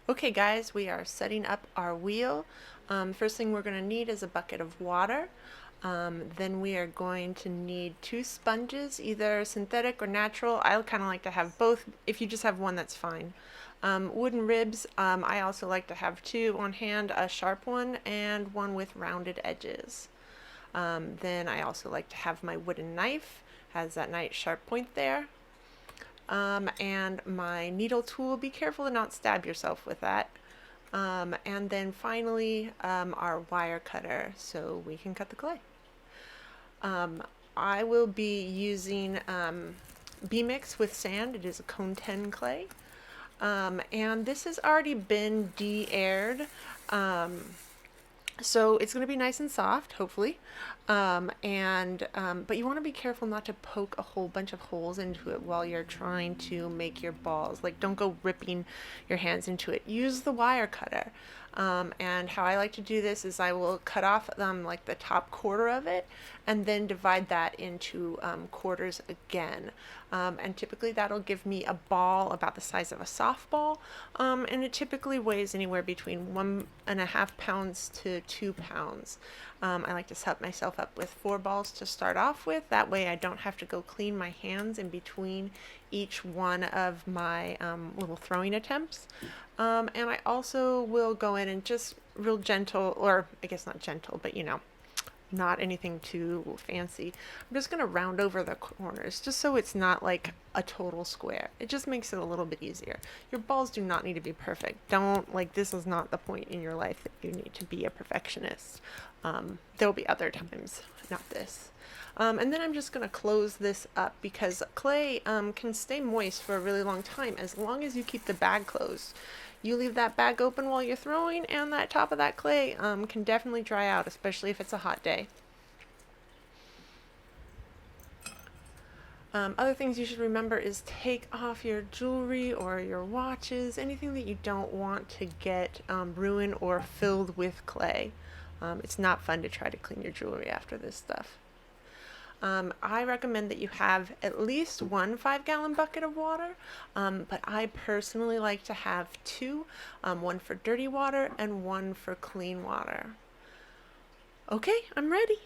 Okay guys, we are setting up our wheel. First thing we're going to need is a bucket of water. Then we are going to need 2 sponges, either synthetic or natural. I kind of like to have both. If you just have one, that's fine. Wooden ribs, I also like to have 2 on hand, a sharp one and one with rounded edges. Then I also like to have my wooden knife, has that nice sharp point there. And my needle tool. Be careful to not stab yourself with that. And then finally, our wire cutter so we can cut the clay. I will be using B-Mix with sand. It is a cone 10 clay. And this has already been de-aired. So it's going to be nice and soft, hopefully. But you want to be careful not to poke a whole bunch of holes into it while you're trying to make your balls. Like, don't go ripping your hands into it. Use the wire cutter. And how I like to do this is I will cut off like the top quarter of it and then divide that into quarters again. And typically that'll give me a ball about the size of a softball. And it typically weighs anywhere between 1.5 pounds to 2 pounds. I like to set myself up with 4 balls to start off with. That way I don't have to go clean my hands in between each one of my little throwing attempts. And I also will go in and just real gentle, or I guess not gentle, but not anything too fancy. I'm just going to round over the corners just so it's not like a total square. It just makes it a little bit easier. Your balls do not need to be perfect. This is not the point in your life that you need to be a perfectionist. There'll be other times, not this. And then I'm just going to close this up because clay can stay moist for a really long time as long as you keep the bag closed. You leave that bag open while you're throwing and that top of that clay can definitely dry out, especially if it's a hot day. Other things you should remember is take off your jewelry or your watches, anything that you don't want to get ruined or filled with clay. It's not fun to try to clean your jewelry after this stuff. I recommend that you have at least 1 5-gallon bucket of water, but I personally like to have 2, one for dirty water and one for clean water. Okay, I'm ready.